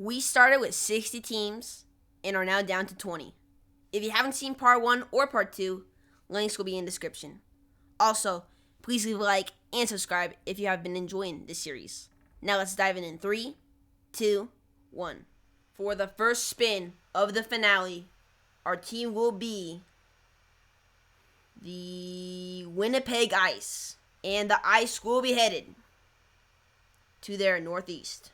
We started with 60 teams and are now down to 20. If you haven't seen part 1 or part 2, links will be in the description. Also, please leave a like and subscribe if you have been enjoying this series. Now let's dive in 3, 2, 1. For the first spin of the finale, our team will be the Winnipeg Ice. And the Ice will be headed to their northeast.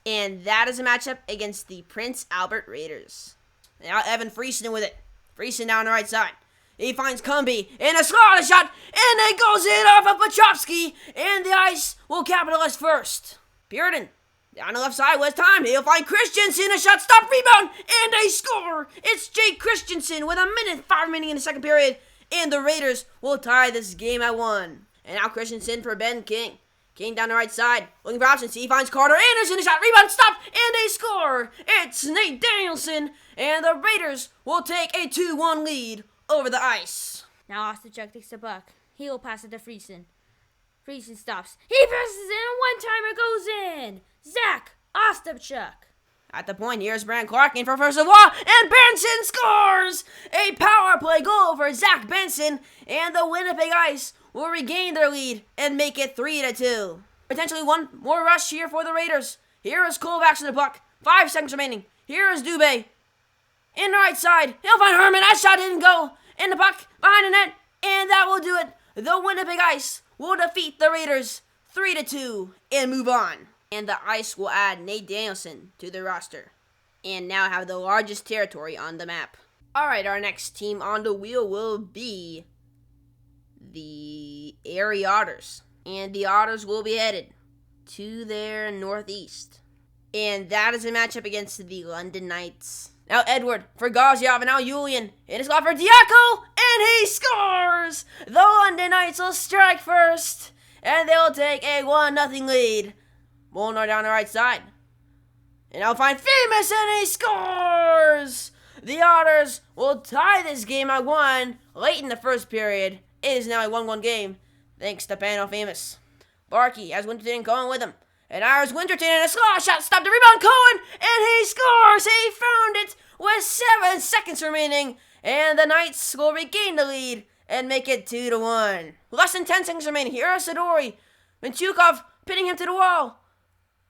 And that is a matchup against the Prince Albert Raiders. Now Evan Friesen with it. Friesen down the right side. He finds Cumby in a slaughter shot, and it goes in off of Petrovsky, and the Ice will capitalize first. Puritan down the left side with time. He'll find Christensen, a shot stop rebound, and a score. It's Jake Christensen with 1:05 remaining in the second period, and the Raiders will tie this game at 1. And now Christensen for Ben King. King down the right side, looking for options. He finds Carter Anderson, a shot, rebound, stop, and a score. It's Nate Danielson, and the Raiders will take a 2-1 lead over the Ice. Now Ostapchuk takes the puck. He will pass it to Friesen. Friesen stops. He passes it, and one-timer goes in. Zach Ostapchuk. At the point, here's Brand Clark in for first of all, and Benson scores! A power play goal for Zach Benson, and the Winnipeg Ice will regain their lead and make it 3-2. Potentially one more rush here for the Raiders. Here is Kovacs to the puck. 5 seconds remaining. Here is Dubé. In the right side, he'll find Herman. That shot didn't go. In the puck, behind the net, and that will do it. The Winnipeg Ice will defeat the Raiders 3-2 and move on. And the Ice will add Nate Danielson to their roster and now have the largest territory on the map. Alright, our next team on the wheel will be the Erie Otters. And the Otters will be headed to their northeast. And that is a matchup against the London Knights. Now Edward for Gaziov, and now Julian. It is off for Diaco, and he scores! The London Knights will strike first, and they will take a 1-0 lead. Molnar down the right side. And I'll find Famous, and he scores! The Otters will tie this game at 1 late in the first period. It is now a 1-1 game, thanks to Pano Famous. Barkey has Winterton going with him. And Iris Winterton in a slot shot, stopped the rebound, Cohen, and he scores! He found it with 7 seconds remaining, and the Knights will regain the lead and make it 2-1. Less than 10 seconds remaining. Here is Sidori. Minchukov pinning him to the wall.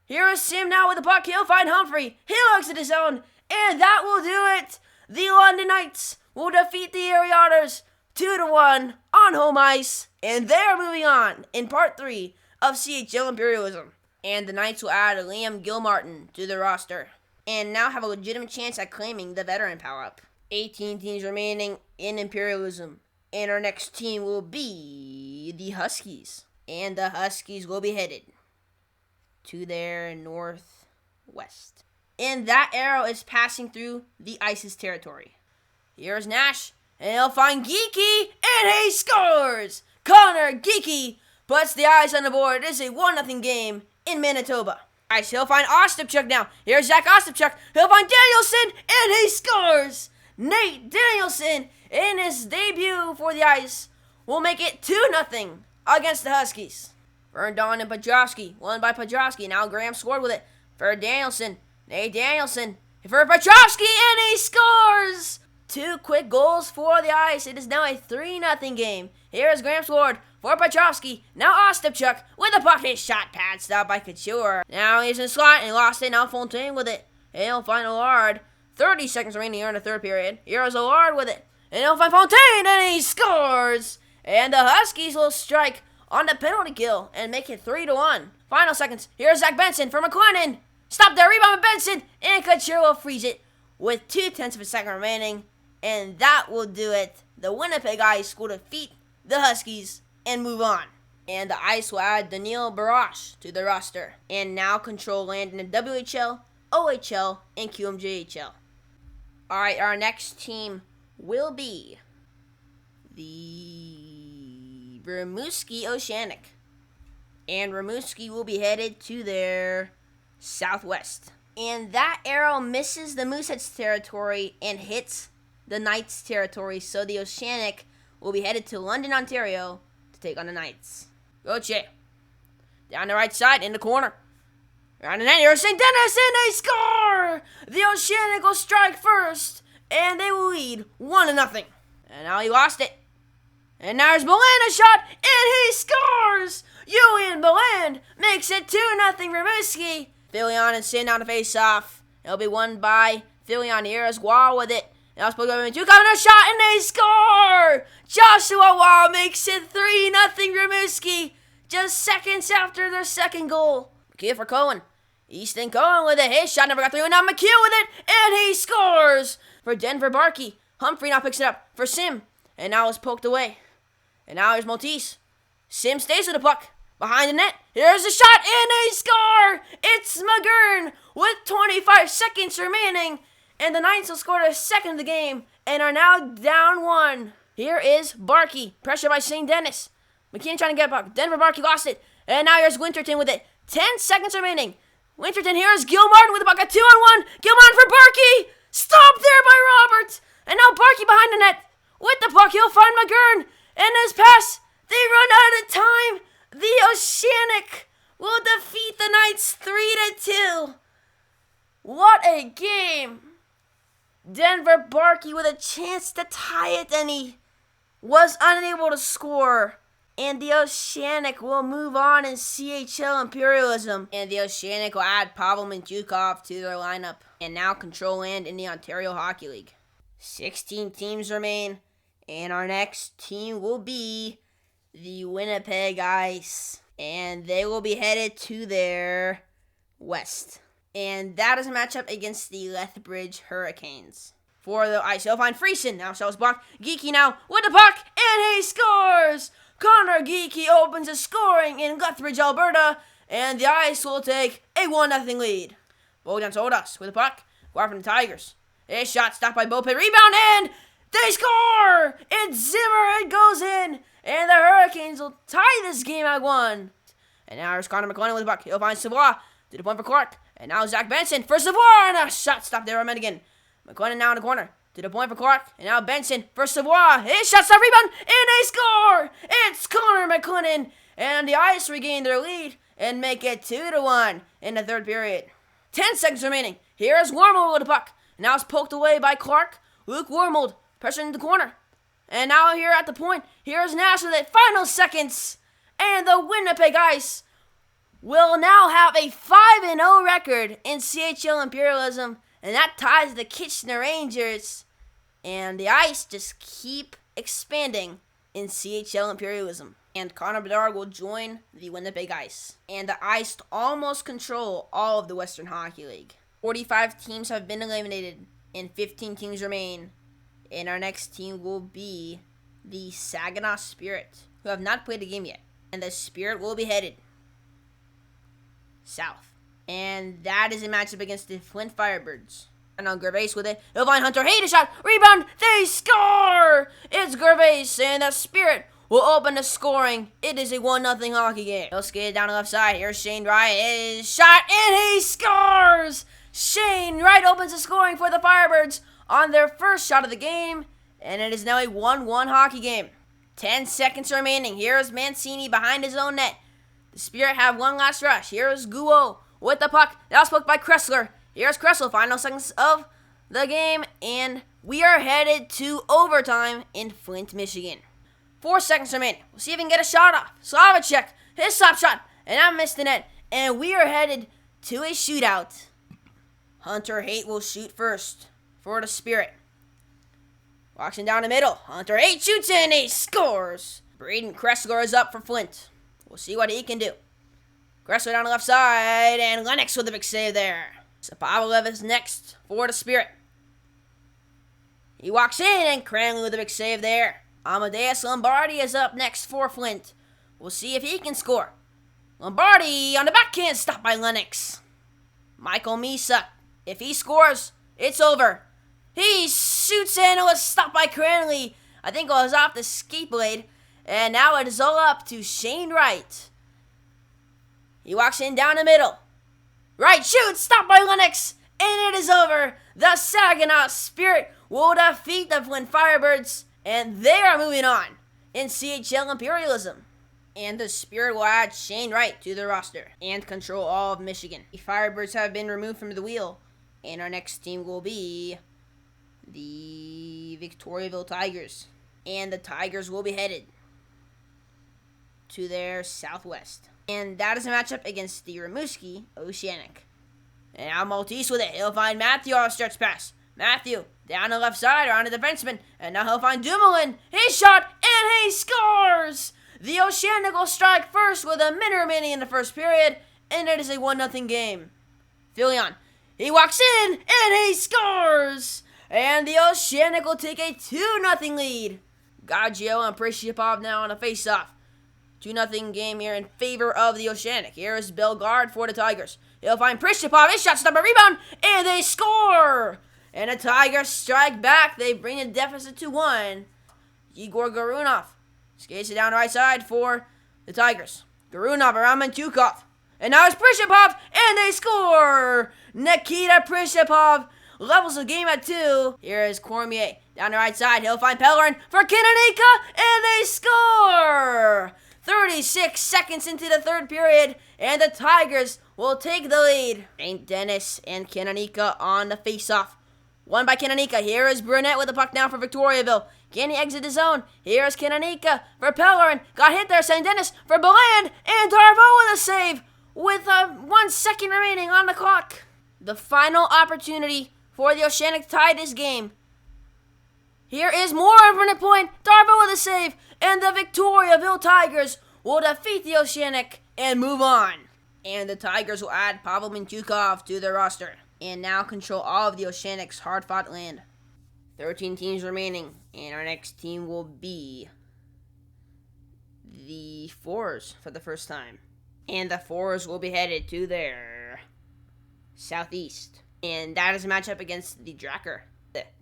Here is Sim now with the puck. He'll find Humphrey. He looks at his own, and that will do it. The London Knights will defeat the Erie Otters 2-1 on home ice, and they're moving on in part 3 of CHL Imperialism. And the Knights will add Liam Gilmartin to the roster and now have a legitimate chance at claiming the veteran power-up. 18 teams remaining in Imperialism, and our next team will be the Huskies. And the Huskies will be headed to their northwest. And that arrow is passing through the Ice's territory. Here's Nash, and he'll find Geeky, and he scores! Connor Geeky puts the Ice on the board. It is a 1-0 game in Manitoba. Ice, he'll find Ostapchuk now. Here's Zach Ostapchuk. He'll find Danielson, and he scores! Nate Danielson, in his debut for the Ice, will make it 2-0 against the Huskies. Verdon and Petrovsky, won by Petrovsky. Now Graham scored with it for Danielson. Nate Danielson for Petrovsky, and he scores! 2 quick goals for the Ice. It is now a 3-0 game. Here is Graham scored for Petrovsky. Now Ostapchuk with the puck. His shot pad stopped by Couture. Now he's in the slot and lost it. Now Fontaine with it. And he'll find Allard. 30 seconds remaining here in the third period. Here's Allard with it. And he'll find Fontaine, and he scores! And the Huskies will strike on the penalty kill and make it 3-1. Final seconds. Here's Zach Benson for McLennan. Stop there, rebound with Benson, and Couture will freeze it with 0.2 of a second remaining. And that will do it. The Winnipeg Ice will defeat the Huskies and move on. And the Ice will add Daniil Barash to the roster and now control land in the WHL, OHL, and QMJHL. Alright, our next team will be the Rimouski Oceanic. And Rimouski will be headed to their southwest. And that arrow misses the Mooseheads territory and hits the Knights territory, so the Oceanic will be headed to London, Ontario to take on the Knights. Goche. Down the right side, in the corner. Around the net, here's St. Dennis, and they score! Oceanic will strike first, and they will lead 1-0. And now he lost it. And now there's Beland, a shot, and he scores! Julian Beland makes it 2-0 Rimouski. Filion and Sin on the face-off. It'll be won by Filion. Here's Wall with it. Now it's two coming a shot, and they score! Joshua Wall makes it 3-0 Rimouski, just seconds after their second goal. McKeel for Cohen. Easton Cohen with it. His shot never got through, and now McKeel with it, and he scores! For Denver Barkey. Humphrey now picks it up for Sim, and now it's poked away. And now here's Maltese. Sim stays with the puck. Behind the net. Here's a shot, and they score! It's McGurn with 25 seconds remaining. And the Knights will score their second of the game and are now down 1. Here is Barkey. Pressure by St. Dennis. McKinnon trying to get a puck. Denver Barkey lost it. And now here's Winterton with it. 10 seconds remaining. Winterton, here's Gil Martin with the puck. A 2-on-1. Gil Martin for Barkey. Stopped there by Robert. And now Barkey behind the net. With the puck, he'll find McGurn. And his pass. They run out of time. The Oceanic will defeat the Knights 3-2. What a game. Denver Barkey with a chance to tie it, and he was unable to score. And the Oceanic will move on in CHL Imperialism. And the Oceanic will add Pavel Mintyukov to their lineup and now control land in the Ontario Hockey League. 16 teams remain, and our next team will be the Winnipeg Ice. And they will be headed to their west. And that is a matchup against the Lethbridge Hurricanes. For the Ice, he'll find Friesen. Now shows block. Geeky now with the puck, and he scores! Connor Geeky opens the scoring in Lethbridge, Alberta, and the Ice will take a 1-0 lead. Bogdan Sodas with the puck. Guard from the Tigers. His shot stopped by Bope. Rebound, and they score! It's Zimmer. It goes in, and the Hurricanes will tie this game at 1. And now here's Connor McLennan with the puck. He'll find Savoie to the point for Clark. And now Zach Benson for Savoie, and a shot stopped there by Medigan. McLennan now in the corner to the point for Clark. And now Benson for Savoie. His shot stop, rebound, and they score! It's Connor McLennan, and the Ice regain their lead and make it 2-1 in the third period. 10 seconds remaining. Here's Wormold with the puck. Now it's poked away by Clark. Luke Wormold pressuring the corner. And now here at the point, here's Nash with it. Final seconds. And the Winnipeg Ice will now have a 5-0 record in CHL Imperialism. And that ties the Kitchener Rangers. And the Ice just keep expanding in CHL Imperialism. And Connor Bedard will join the Winnipeg Ice. And the Ice almost control all of the Western Hockey League. 45 teams have been eliminated, and 15 teams remain. And our next team will be the Saginaw Spirit, who have not played a game yet. And the Spirit will be headed south. And that is a matchup against the Flint Firebirds. And now Gervais with it. He'll find Hunter Hayes, a shot. Rebound. They score! It's Gervais, and the Spirit will open the scoring. It is a 1-0 hockey game. He'll skate down the left side. Here's Shane Wright. His shot, and he scores! Shane Wright opens the scoring for the Firebirds on their first shot of the game. And it is now a 1-1 hockey game. 10 seconds remaining. Here's Mancini behind his own net. The Spirit have one last rush. Here's Guo with the puck. That was poked by Kressler. Here's Kressler. Final seconds of the game. And we are headed to overtime in Flint, Michigan. 4 seconds remaining. We'll see if we can get a shot off. Slavacek, his stop shot. And I missed the net. And we are headed to a shootout. Hunter Haight will shoot first for the Spirit. Walks in down the middle. Hunter Haight shoots and he scores. Braden Kressler is up for Flint. We'll see what he can do. Kressler down the left side, and Lennox with a big save there. Sapavalev is next for the Spirit. He walks in, and Cranley with a big save there. Amadeus Lombardi is up next for Flint. We'll see if he can score. Lombardi on the backhand, stopped by Lennox. Michael Misa, if he scores, it's over. He shoots and it was stopped by Cranley. I think it was off the skate blade. And now it is all up to Shane Wright. He walks in down the middle. Wright shoots, stopped by Lennox. And it is over. The Saginaw Spirit will defeat the Flint Firebirds. And they are moving on in CHL Imperialism. And the Spirit will add Shane Wright to the roster and control all of Michigan. The Firebirds have been removed from the wheel And our next team will be the Victoriaville Tigers. And the Tigers will be headed to their southwest. And that is a matchup against the Rimouski Oceanic. And now Maltese with it. He'll find Matthew on a stretch pass. Matthew down the left side around the defenseman. And now he'll find Dumoulin. He shot and he scores! The Oceanic will strike first with a minute remaining in the first period. And it is a 1-0 game. Filion. He walks in and he scores! And the Oceanic will take a 2-0 lead. Gaggio and Prishipov now on a face-off. 2-0 game here in favor of the Oceanic. Here is Bellegarde for the Tigers. He'll find Prishipov. His shot, stop a rebound, and they score! And the Tigers strike back. They bring the deficit to 1. Igor Garunov skates it down the right side for the Tigers. Garunov around Mantyukov. And now it's Prishipov, and they score! Nikita Prishipov levels the game at 2. Here is Cormier down the right side. He'll find Pellerin for Kinanika, and they score! 36 seconds into the third period, and the Tigers will take the lead. St. Denis and Kinanika on the face-off. Won by Kinanika. Here is Brunette with the puck now for Victoriaville. Can he exit the zone? Here's Kinanika for Pellerin. Got hit there, St. Denis for Beland, and Darvo with a save with 1 second remaining on the clock. The final opportunity for the Oceanic to tie this game. Here is more of a point. Darvo with a save. And the Victoriaville Tigers will defeat the Oceanic and move on. And the Tigers will add Pavel Mintyukov to their roster. And now control all of the Oceanic's hard-fought land. 13 teams remaining. And our next team will be the Fours for the first time. And the Fours will be headed to their southeast. And that is a matchup against the Dracker.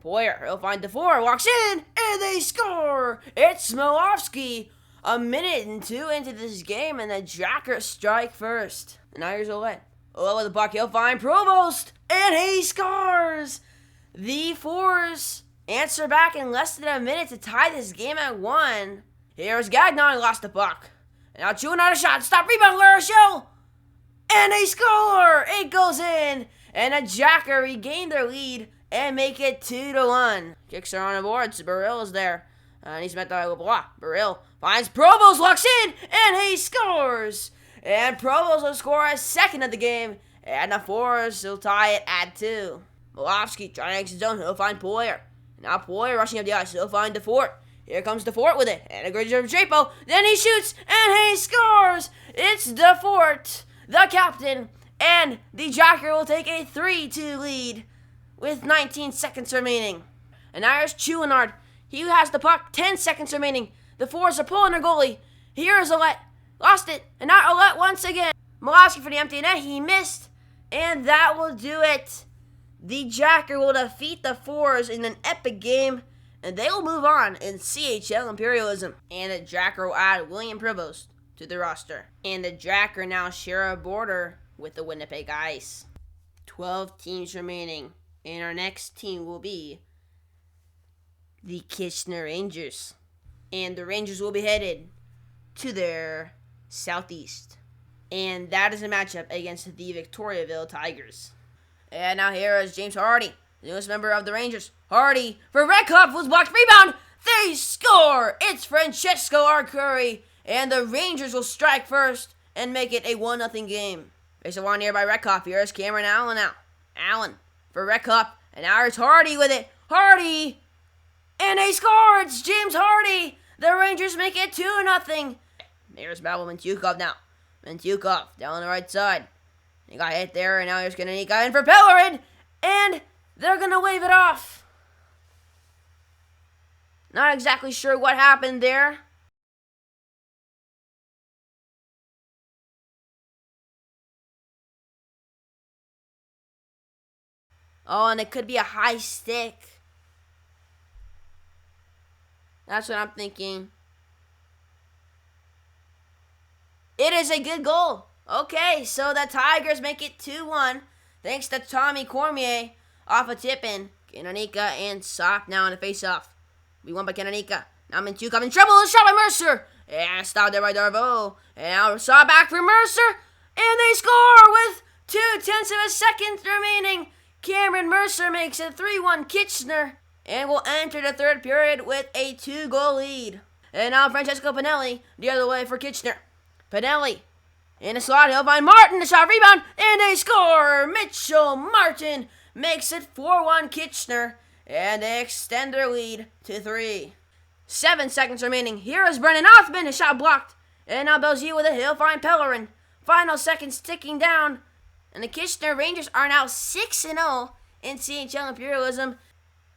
Poyer, he'll find DeFore, walks in, and they score! It's Smolovsky. A minute and 2 into this game, and the Dracker strike first. And now here's Olet. Olet with the puck, he'll find Provost, and he scores! The Fours answer back in less than a minute to tie this game at 1. Here's Gagnon, who lost the puck. And now chewing out a shot, stop, rebound, LaRochelle! And they score! It goes in, and the Dracker regain their lead and make it 2-1. Kicks are on the boards. Burrill is there. And he's met by LeBlanc. Burrill finds Provost, walks in, and he scores. And Provost will score a second of the game. And the Fours will tie it at 2. Molovsky trying to exit zone. He'll find Poyer. Now Poyer rushing up the ice. He'll find DeFort. Here comes DeFort with it. And a great job of Drapo. Then he shoots, and he scores. It's DeFort, the captain. And the Jacker will take a 3-2 lead with 19 seconds remaining. And now here's Chouinard. He has the puck, 10 seconds remaining. The Fours are pulling their goalie. Here is Olet. Lost it. And now Olet once again. Molovsky for the empty net. He missed. And that will do it. The Jacker will defeat the Fours in an epic game. And they will move on in CHL Imperialism. And the Jacker will add William Prevost to the roster. And the Jacker now share a border with the Winnipeg Ice. 12 teams remaining. And our next team will be the Kitchener Rangers. And the Rangers will be headed to their southeast. And that is a matchup against the Victoriaville Tigers. And now here is James Hardy, the newest member of the Rangers. Hardy for Redcliffe was blocked. Rebound. They score. It's Francesco Arcuri. And the Rangers will strike first and make it a 1-0 game. There's a one here by Redcliffe. Here is Cameron Allen now. Allen for Redcliffe. And now here's Hardy with it. Hardy. And they score. It's James Hardy. The Rangers make it 2-0. Here's Pavel Mintyukov now. Mintyukov down the right side. He got hit there, and now he's going to sneak in for Pellerin. And they're going to wave it off. Not exactly sure what happened there. Oh, and it could be a high stick. That's what I'm thinking. It is a good goal. Okay, so the Tigers make it 2-1. Thanks to Tommy Cormier off a tip-in. Kananika and Sock now on the face-off. We won by Kananika. Now Mintyukov in trouble. A shot by Mercer. And stopped there by Darvo. And now saw back for Mercer. And they score with 0.2 seconds remaining. Cameron Mercer makes it 3-1 Kitchener and will enter the third period with a 2-goal lead. And now Francesco Pinelli the other way for Kitchener. Pinelli in a slot, he'll find Martin, the shot rebound, and they score! Mitchell Martin makes it 4-1 Kitchener, and they extend their lead to 3. 7 seconds remaining. Here is Brennan Othman, his shot blocked. And now Belgier with it, he'll find Pellerin. Final seconds ticking down. And the Kitchener Rangers are now 6-0 in CHL Imperialism.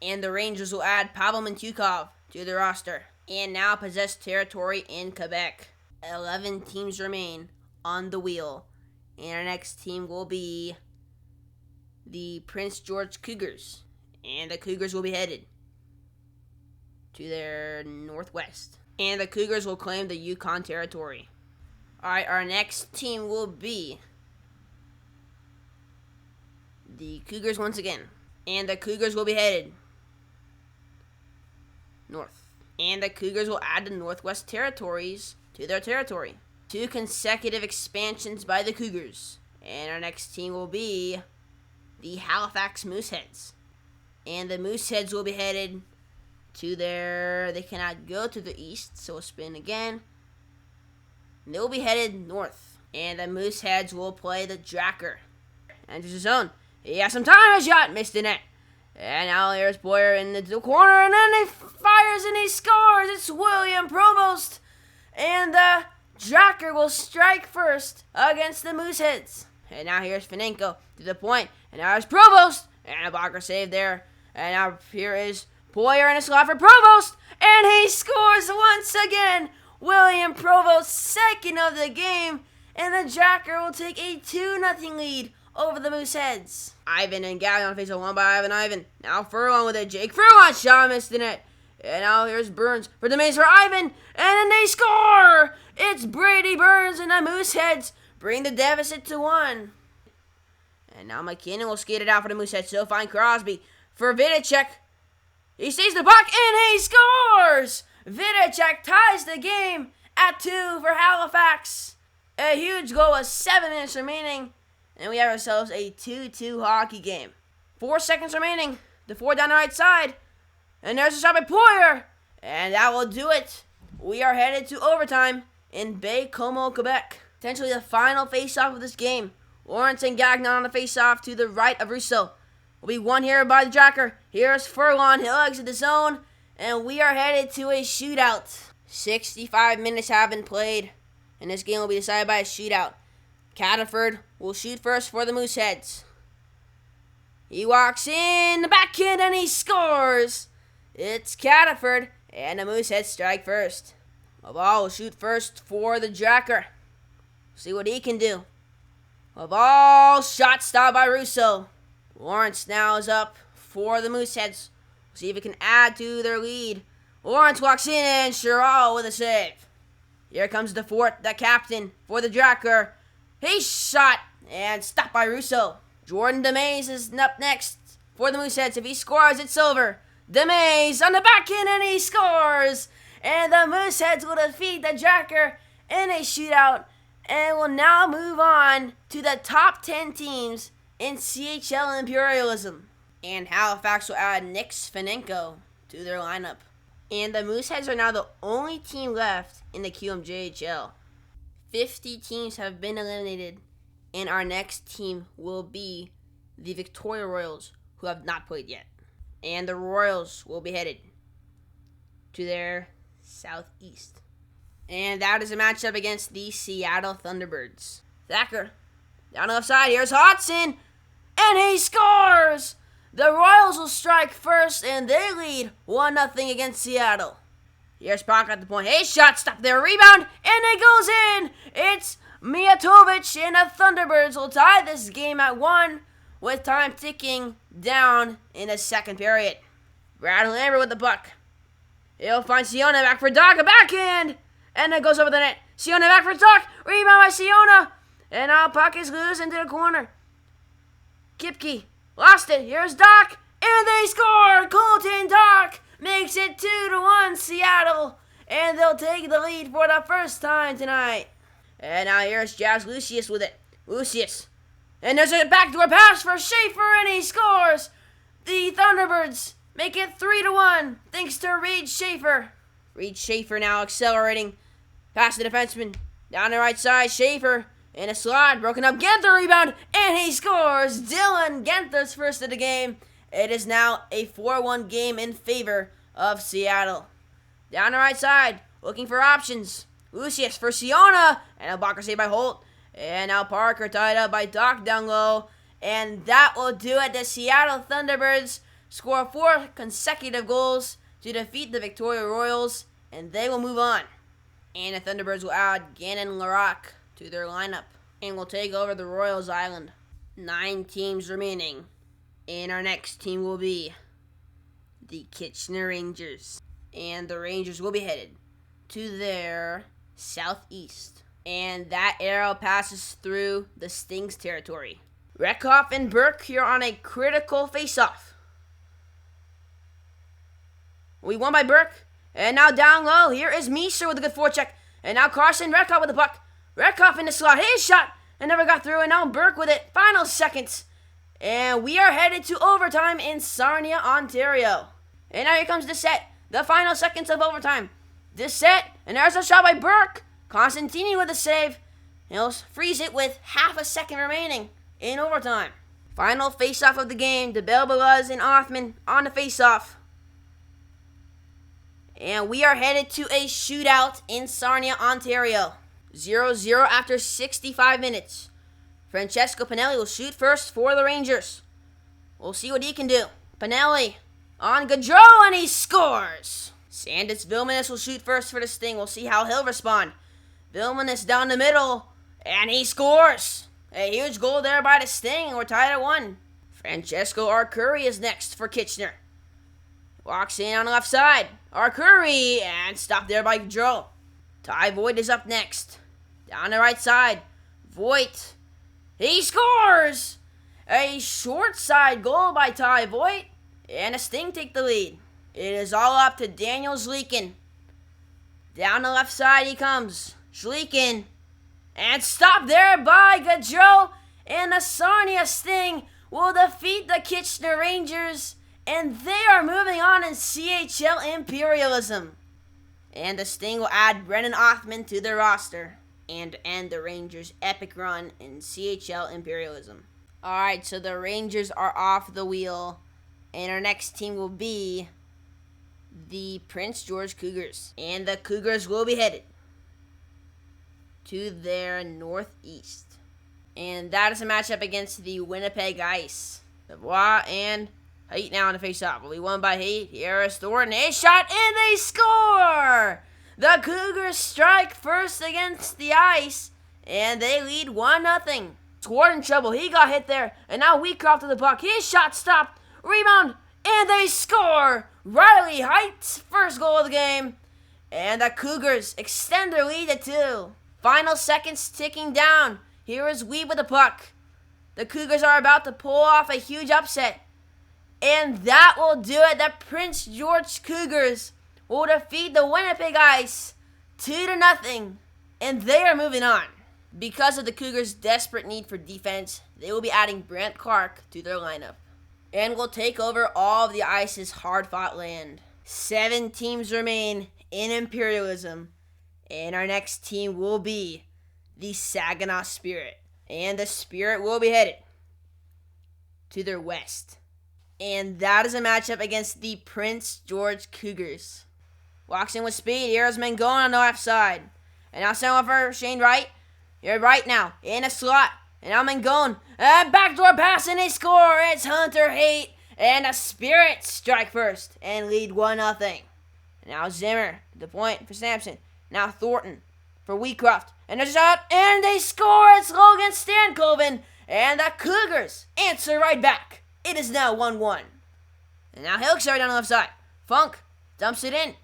And the Rangers will add Pavel Mintyukov to the roster. And now possess territory in Quebec. 11 teams remain on the wheel. And our next team will be the Prince George Cougars. And the Cougars will be headed to their northwest. And the Cougars will claim the Yukon territory. Alright, our next team will be the Cougars once again. And the Cougars will be headed north. And the Cougars will add the Northwest Territories to their territory. 2 consecutive expansions by the Cougars. And our next team will be the Halifax Mooseheads. And the Mooseheads will be headed to they cannot go to the east, so we'll spin again. And they will be headed north. And the Mooseheads will play the Dracker. Enters the zone. He has some time, a shot, missed the net. And now here's Boyer in the corner, and then he fires and he scores. It's William Provost. And the Dracker will strike first against the Mooseheads. And now here's Finenko to the point. And now here's Provost. And a blocker save there. And now here is Boyer in a slot for Provost. And he scores once again. William Provost, second of the game. And the Dracker will take a 2-0 lead over the Mooseheads. Ivan and Gallion face a one by Ivan. Now Furlong with it. Jake Furlong shot missed the net. And now here's Burns for the maze for Ivan. And then they score! It's Brady Burns and the Mooseheads bring the deficit to 1. And now McKinnon will skate it out for the Mooseheads. So find Crosby for Vidicek. He sees the puck and he scores! Vidicek ties the game at 2 for Halifax. A huge goal with 7 minutes remaining. And we have ourselves a 2-2 hockey game. 4 seconds remaining. The 4 down the right side. And there's a shot by Poirier. And that will do it. We are headed to overtime in Baie-Comeau, Quebec. Potentially the final face-off of this game. Lawrence and Gagnon on the face-off to the right of Rousseau. Will be won here by the Dracker. Here's Furlong. He'll exit the zone. And we are headed to a shootout. 65 minutes have been played. And this game will be decided by a shootout. Cataford will shoot first for the Mooseheads. He walks in the backhand and he scores. It's Cataford and the Mooseheads strike first. Laval will shoot first for the Dracker. See what he can do. Laval shot stopped by Rousseau. Lawrence now is up for the Mooseheads. See if he can add to their lead. Lawrence walks in and Sherrill with a save. Here comes the captain for the Dracker. He shot and stopped by Rousseau. Jordan DeMays is up next for the Mooseheads. If he scores, it's over. DeMays on the backhand and he scores. And the Mooseheads will defeat the Dracker in a shootout and will now move on to the top 10 teams in CHL Imperialism. And Halifax will add Nick Svenenko to their lineup. And the Mooseheads are now the only team left in the QMJHL. 50 teams have been eliminated, and our next team will be the Victoria Royals, who have not played yet. And the Royals will be headed to their southeast. And that is a matchup against the Seattle Thunderbirds. Thacker, down the left side, here's Hodgson, and he scores! The Royals will strike first, and they lead 1-0 against Seattle. Here's Park at the point. Hey, shot, stop there, rebound, and it goes in! It's Mijatovic, and the Thunderbirds will tie this game at 1 with time ticking down in the second period. Brad Lambert with the puck. He'll find Siona back for Doc, a backhand, and it goes over the net. Siona back for Doc, rebound by Siona, and our puck is loose into the corner. Kipke lost it. Here's Doc, and they score! Colton Doc makes it 2-1 Seattle, and they'll take the lead for the first time tonight. And now here's Jazz Lucius with it. Lucius And there's a backdoor pass for Schaefer, and he scores! The Thunderbirds make it 3-1, thanks to Reed Schaefer. Reed Schaefer now accelerating. Past the defenseman. Down the right side, Schaefer. In a slot, broken up. Genther rebound, and he scores! Dylan Genther's first of the game. It is now a 4-1 game in favor of Seattle. Down the right side, looking for options. Lucius for Siona, and a blocker saved by Holt. And now Parker tied up by Doc down low. And that will do it. The Seattle Thunderbirds score 4 consecutive goals to defeat the Victoria Royals, and they will move on. And the Thunderbirds will add Gannon Larock to their lineup and will take over the Royals Island. 9 teams remaining. And our next team will be the Kitchener Rangers. And the Rangers will be headed to their southeast. And that arrow passes through the Sting's territory. Reckhoff and Burke here on a critical face-off. We won by Burke. And now down low, here is Meeser with a good forecheck. And now Carson Reckhoff with the puck. Reckhoff in the slot. His shot! And never got through. And now Burke with it. Final seconds. And we are headed to overtime in Sarnia, Ontario. And now here comes the set. The final seconds of overtime. This set. And there's a shot by Burke. Constantini with a save. He'll freeze it with half a second remaining in overtime. Final face-off of the game. DeBelbaluz and Othman on the face-off. And we are headed to a shootout in Sarnia, Ontario. 0-0 after 65 minutes. Francesco Pinelli will shoot first for the Rangers. We'll see what he can do. Pinelli on Gaudreau, and he scores! Sandis Vilmanis will shoot first for the Sting. We'll see how he'll respond. Vilmanis down the middle, and he scores! A huge goal there by the Sting, and we're tied at 1. Francesco Arcuri is next for Kitchener. Walks in on the left side. Arcuri, and stopped there by Gaudreau. Ty Voigt is up next. Down the right side. Voigt. He scores! A short side goal by Ty Voigt. And the Sting take the lead. It is all up to Daniel Zlikin. Down the left side he comes. Zlikin. And stopped there by Gaudreau. And the Sarnia Sting will defeat the Kitchener Rangers. And they are moving on in CHL Imperialism. And the Sting will add Brennan Othman to their roster and end the Rangers' epic run in CHL Imperialism. Alright, so the Rangers are off the wheel. And our next team will be the Prince George Cougars. And the Cougars will be headed to their northeast. And that is a matchup against the Winnipeg Ice. Dubois and Haight now on the face-off. Will be won by Haight. Here is Thornton. A shot, and they score! The Cougars strike first against the Ice, and they lead 1-0. Scored in trouble. He got hit there, and now Wheatcroft to the puck. His shot stopped. Rebound, and they score! Riley Haight's first goal of the game. And the Cougars extend their lead to 2. Final seconds ticking down. Here is Weed with the puck. The Cougars are about to pull off a huge upset. And that will do it. The Prince George Cougars will defeat the Winnipeg Ice 2-0. And they are moving on. Because of the Cougars' desperate need for defense, they will be adding Brant Clark to their lineup. And will take over all of the Ice's hard-fought land. 7 teams remain in Imperialism. And our next team will be the Saginaw Spirit. And the Spirit will be headed to their west. And that is a matchup against the Prince George Cougars. Walks in with speed. Here's Mangone on the left side. And now send over Shane Wright. You're right now. In a slot. And now Mangone. Backdoor pass and they score. It's Hunter Haight. And the Spirit strike first and lead 1-0. Now Zimmer. The point for Sampson. Now Thornton for Wheatcroft. And a shot. And they score. It's Logan Stankoven. And the Cougars answer right back. It is now 1-1. And now Hilkshire down the left side. Funk dumps it in.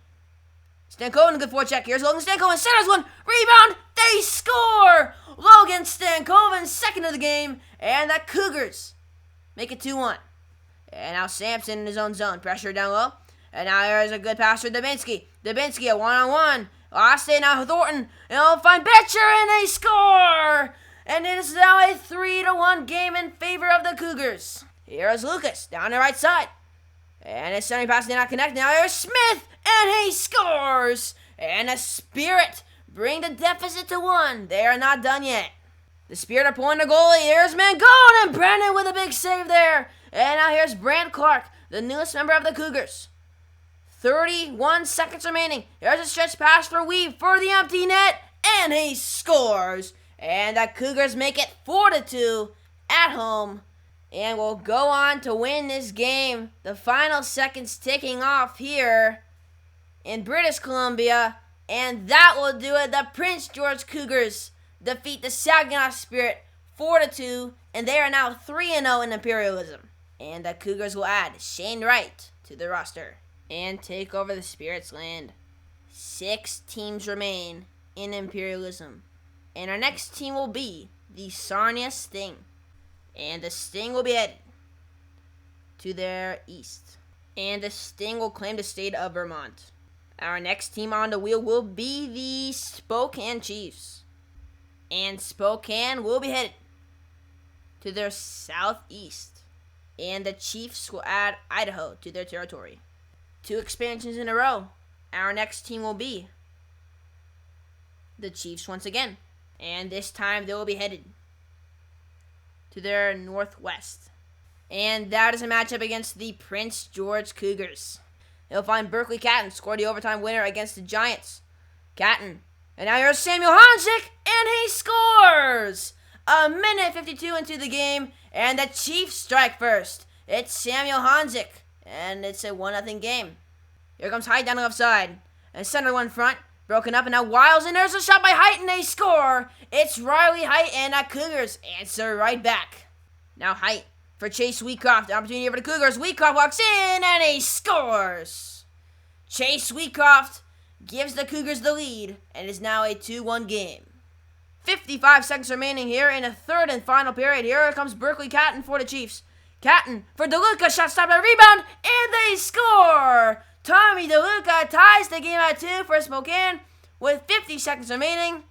Stankoven, good forecheck. Here's Logan Stankoven. Centers one. Rebound. They score. Logan Stankoven, second of the game. And the Cougars make it 2-1. And now Sampson in his own zone. Pressure down low. And now there's a good pass for Dubinsky. Dubinsky a 1-on-1. Lost it now Thornton. And they'll find Betcher and they score. and it is now a 3-1 game in favor of the Cougars. Here's Lucas down the right side. And his center pass did not connect. Now here's Smith, and he scores! And the Spirit bring the deficit to 1. They are not done yet. The Spirit are pulling the goalie. Here's Mangone, and Brennan with a big save there. And now here's Brant Clark, the newest member of the Cougars. 31 seconds remaining. Here's a stretch pass for Weave for the empty net, and he scores. And the Cougars make it 4-2 at home, and will go on to win this game. The final seconds ticking off here in British Columbia, and that will do it. The Prince George Cougars defeat the Saginaw Spirit 4-2, and they are now 3-0 in Imperialism. And the Cougars will add Shane Wright to the roster and take over the Spirit's land. 6 teams remain in Imperialism, and our next team will be the Sarnia Sting. And the Sting will be headed to their east, and the Sting will claim the state of Vermont. Our next team on the wheel will be the Spokane Chiefs, and Spokane will be headed to their southeast, and the Chiefs will add Idaho to their territory. 2 expansions in a row. Our next team will be the Chiefs once again, and this time they will be headed to their northwest. And that is a matchup against the Prince George Cougars. They'll find Berkeley Catton score the overtime winner against the Giants. Catton. And now here's Samuel Honzik, and he scores! A minute 52 into the game, and the Chiefs strike first. It's Samuel Honzik, and it's a 1-0 game. Here comes Height down the left side, and center one front. Broken up, and now Wiles, and there's a shot by Height, and they score! It's Riley Height, and the Cougars answer right back. Now Height for Chase Wheatcroft. Opportunity for the Cougars. Wheatcroft walks in, and he scores! Chase Wheatcroft gives the Cougars the lead, and it is now a 2-1 game. 55 seconds remaining here in the third and final period. Here comes Berkeley Catton for the Chiefs. Catton for DeLuca, shot stopped by rebound, and they score! Tommy DeLuca ties the game at 2 for Spokane with 50 seconds remaining,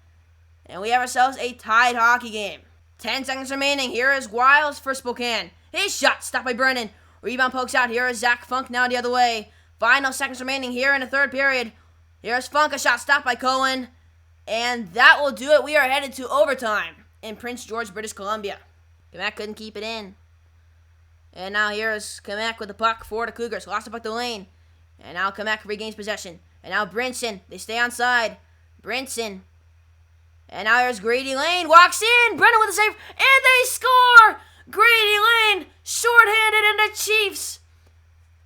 and we have ourselves a tied hockey game. 10 seconds remaining. Here is Wiles for Spokane. His shot stopped by Brennan. Rebound pokes out. Here is Zach Funk now the other way. Final seconds remaining here in the third period. Here's Funk, a shot stopped by Cohen, and that will do it. We are headed to overtime in Prince George, British Columbia. Kamek couldn't keep it in. And now here's Kamek with the puck for the Cougars. Lost the puck to Lane. And now Kamek regains possession. And now Brinson. They stay on side. Brinson. And now here's Grady Lane. Walks in. Brennan with a save. And they score! Grady Lane shorthanded, and the Chiefs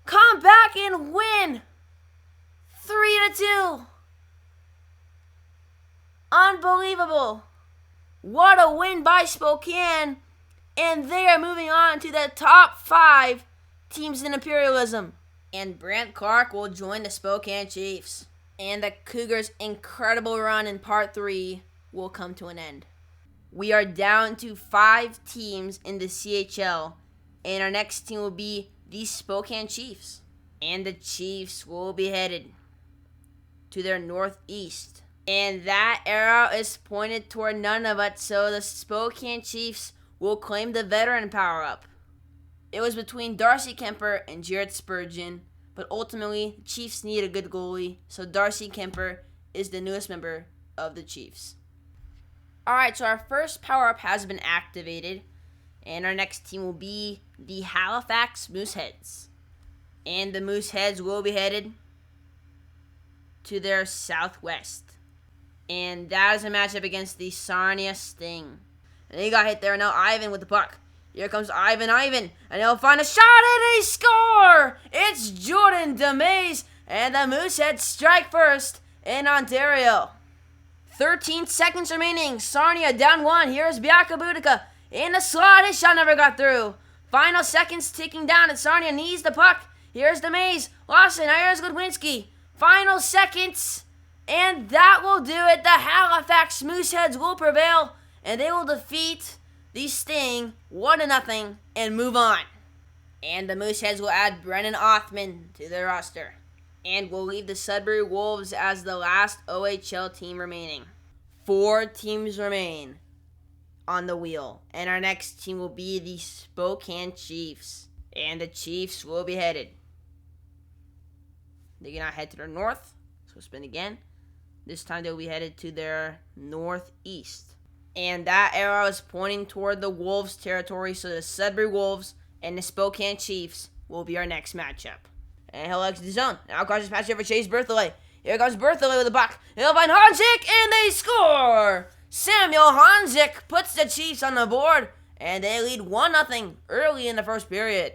come back and win 3-2. Unbelievable. What a win by Spokane. And they are moving on to the top 5 teams in Imperialism. And Brant Clark will join the Spokane Chiefs. And the Cougars' incredible run in Part 3 will come to an end. We are down to 5 teams in the CHL. And our next team will be the Spokane Chiefs. And the Chiefs will be headed to their northeast. And that arrow is pointed toward Nunavut, so the Spokane Chiefs will claim the veteran power-up. It was between Darcy Kemper and Jared Spurgeon, but ultimately, the Chiefs need a good goalie, so Darcy Kemper is the newest member of the Chiefs. Alright, so our first power-up has been activated, and our next team will be the Halifax Mooseheads. And the Mooseheads will be headed to their southwest. And that is a matchup against the Sarnia Sting. And they got hit there. Now Ivan with the puck. Here comes Ivan. And he'll find a shot, and they score! It's Jordan DeMays, and the Mooseheads strike first in Ontario. 13 seconds remaining. Sarnia down 1. Here's Biaka Boudica in the slot. His shot never got through. Final seconds ticking down, and Sarnia needs the puck. Here's DeMays. Lawson. Here's Goodwinski. Final seconds, and that will do it. The Halifax Mooseheads will prevail, and they will defeat the Sting 1-0 and move on. And the Mooseheads will add Brennan Othman to their roster, and will leave the Sudbury Wolves as the last OHL team remaining. 4 teams remain on the wheel. And our next team will be the Spokane Chiefs. And the Chiefs will be headed. They cannot head to their north. So spin again. This time they'll be headed to their northeast. And that arrow is pointing toward the Wolves territory. So the Sudbury Wolves and the Spokane Chiefs will be our next matchup. And he'll exit the zone. Now crosses pass over Chase Berthollet. Here comes Berthollet with the puck. He'll find Hanzik, and they score! Samuel Hanzik puts the Chiefs on the board, and they lead 1-0 early in the first period.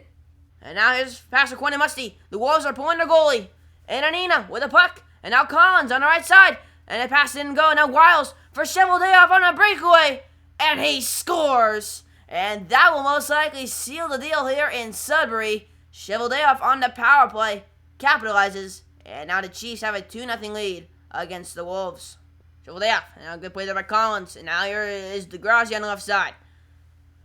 And now here's pass to Quinn and Musty. The Wolves are pulling their goalie. And Anina with the puck. And now Collins on the right side. And the pass didn't go. Now Wiles for Cheveldayoff on a breakaway. And he scores! And that will most likely seal the deal here in Sudbury. Cheveldayoff on the power play capitalizes. And now the Chiefs have a 2-0 lead against the Wolves. Cheveldayoff. And now good play there by Collins. And now here is DeGrazia on the left side.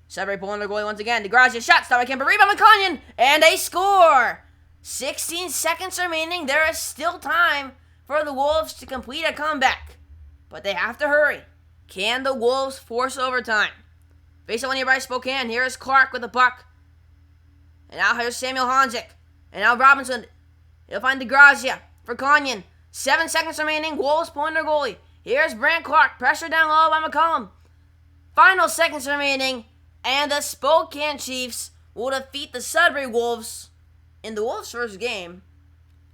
Sudbury pulling their goalie once again. DeGrazia shot. Stop by Kemper. Rebound by Conyon. And they score! 16 seconds remaining. There is still time for the Wolves to complete a comeback. But they have to hurry. Can the Wolves force overtime? Face it one here by Spokane. Here is Clark with the puck. And now here's Samuel Hanzik. And now Robinson. He'll find DeGrazia for Conyon. 7 seconds remaining. Wolves pulling their goalie. Here's Brant Clark. Pressure down low by McCollum. Final seconds remaining. And the Spokane Chiefs will defeat the Sudbury Wolves in the Wolves' first game.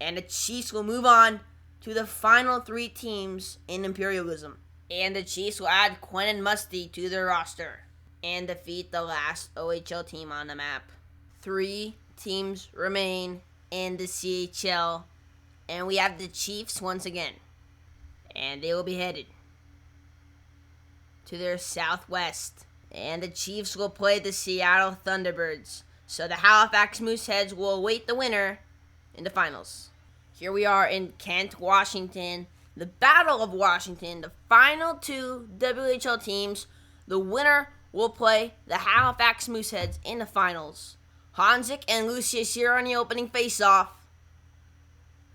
And the Chiefs will move on to the final 3 teams in Imperialism. And the Chiefs will add Quinn and Musty to their roster and defeat the last OHL team on the map. 3 teams remain in the CHL. And we have the Chiefs once again. And they will be headed to their southwest. And the Chiefs will play the Seattle Thunderbirds. So the Halifax Mooseheads will await the winner in the finals. Here we are in Kent, Washington. The Battle of Washington. The final 2 WHL teams. The winner will play the Halifax Mooseheads in the finals. Hanzik and Lucius here on the opening face-off.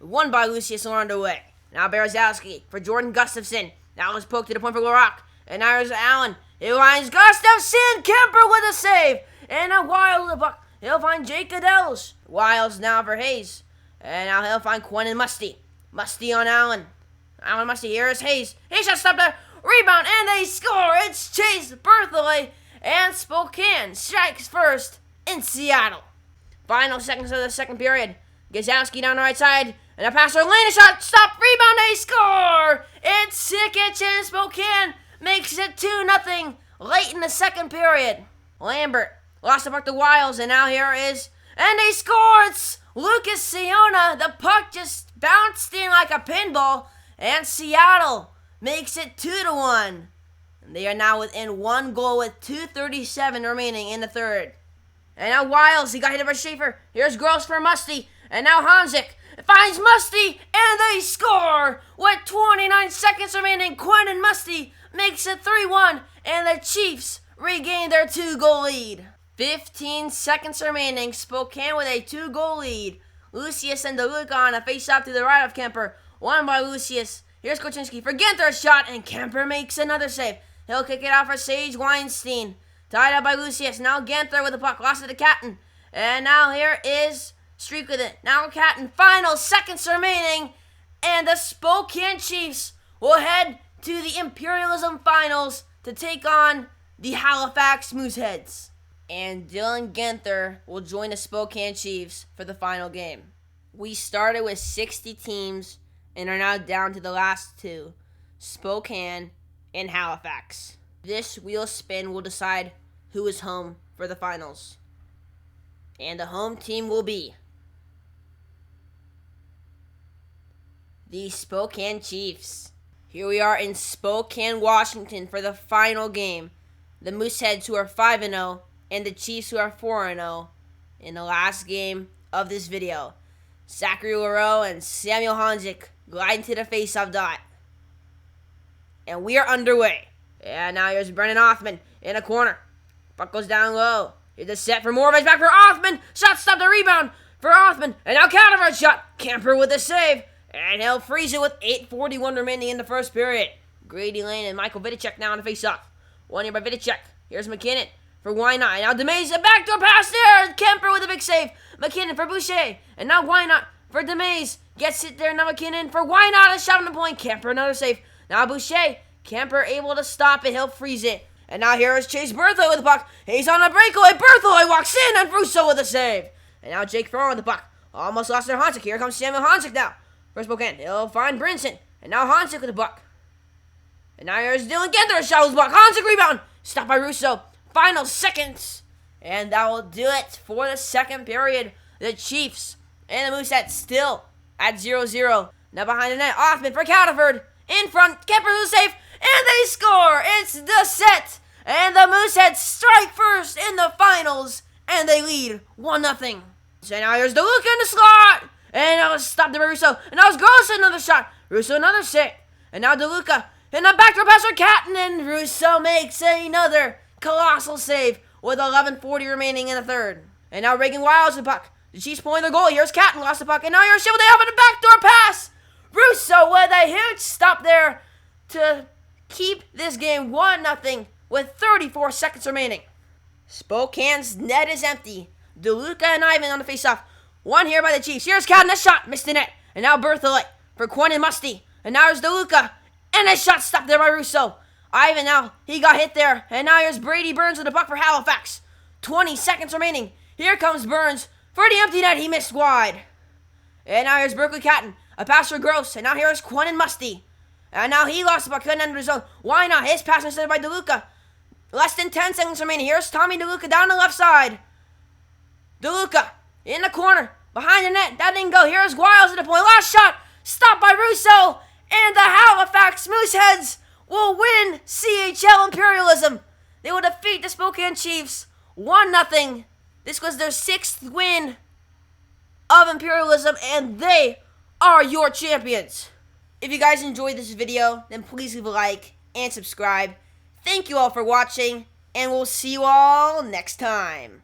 Won by Lucius and underway. Now Berezowski for Jordan Gustafson. Now let's poke to the point for Larock. And now here's Allen. He finds Gustafson. Kemper with a save. And now Wiles with the puck. He'll find Jake Cadells. Wiles now for Hayes. And now he'll find Quinn and Musty. Musty on Allen. Allen Musty. Here is Hayes. Hayes shot stopped there. Rebound. And they score. It's Chase Berthollet. And Spokane strikes first in Seattle. Final seconds of the second period. Gazowski down the right side. And a pass for Lane. Shot. Stop. Rebound. They score. It's Sikic and Spokane makes it 2-0 late in the second period. Lambert lost the puck to Wiles. And now here is. And they score. It's Lucas Siona. The puck just bounced in like a pinball. And Seattle makes it 2-1. And they are now within 1 goal with 2:37 remaining in the third. And now Wiles. He got hit by Schaefer. Here's Gross for Musty. And now Hanzik finds Musty. And they score. With 29 seconds remaining. Quinn and Musty makes it 3-1. And the Chiefs regain their 2-goal lead. 15 seconds remaining. Spokane with a 2-goal lead. Lucius and DeLuca on a face-off to the right of Kemper. Won by Lucius. Here's Koczynski for Ginther's shot. And Kemper makes another save. He'll kick it out for Sage Weinstein. Tied up by Lucius. Now Ganther with the puck. Lost to the Catton. And now here is Streak with it. Now Catton. Final seconds remaining. And the Spokane Chiefs will head to the Imperialism Finals to take on the Halifax Mooseheads. And Dylan Ganther will join the Spokane Chiefs for the final game. We started with 60 teams and are now down to the last 2. Spokane and Halifax. This wheel spin will decide who is home for the finals. And the home team will be the Spokane Chiefs. Here we are in Spokane, Washington for the final game. The Mooseheads, who are 5-0, and the Chiefs, who are 4-0 in the last game of this video. Zachary Leroux and Samuel Hanzik gliding to the face-off dot. And we are underway. And now here's Brennan Othman in a corner. Puck goes down low. Here's the set for Moravec. Back for Othman. Shot stopped, the rebound for Othman. And now counter shot. Kemper with the save. And he'll freeze it with 8:41 remaining in the first period. Grady Lane and Michael Vidicek now on the face-off. One here by Vidicek. Here's McKinnon for Wynot. Now Demase, a backdoor pass there. Kemper with a big save. McKinnon for Boucher. And now Wynot for Demase. Gets it there. Now McKinnon for Wynot. A shot on the point. Kemper, another save. Now Boucher. Kemper able to stop it. He'll freeze it. And now here is Chase Berthold with the puck. He's on a breakaway. Berthold walks in and Russo with a save. And now Jake Farrell with the puck. Almost lost their Hansick. Here comes Samuel Hansick now. For Spokane. He'll find Brinson. And now Hansick with the puck. And now here's Dylan Genther. A shot with the puck. Hansick rebound. Stopped by Russo. Final seconds. And that will do it for the second period. The Chiefs and the Mooseheads still at 0-0. Now behind the net. Offman for Cataford. In front. Kemper who's safe. And they score. It's the set. And the Mooseheads strike first in the finals. And they lead 1-0. So now here's DeLuca in the slot. And that was stopped by Russo. And now it's Gross, another shot. Russo another save. And now DeLuca. And a backdoor pass for Catton. And Russo makes another colossal save with 11:40 remaining in the third. And now Reagan Wiles the puck. The Chiefs pulling their goal. Here's Catton, lost the puck. And now here's Shield. They have a backdoor pass. Russo with a huge stop there to keep this game 1-0 with 34 seconds remaining. Spokane's net is empty. DeLuca and Ivan on the faceoff. One here by the Chiefs. Here's Catton, a shot. Missed the net. And now Berthollet for Quinn and Musty. And now here's DeLuca. And a shot stopped there by Russo. Ivan now, he got hit there. And now here's Brady Burns with the puck for Halifax. 20 seconds remaining. Here comes Burns for the empty net. He missed wide. And now here's Berkeley Catton. A pass for Gross. And now here's Quinn and Musty. And now he lost the puck. Couldn't enter the zone. Why not? His pass instead by DeLuca. Less than 10 seconds remaining. Here's Tommy DeLuca down the left side. DeLuca in the corner. Behind the net. That didn't go. Here's Wiles at the point. Last shot. Stopped by Russo. And the Halifax Mooseheads will win CHL Imperialism. They will defeat the Spokane Chiefs 1-0. This was their 6th win of Imperialism, and they are your champions. If you guys enjoyed this video, then please leave a like and subscribe. Thank you all for watching, and we'll see you all next time.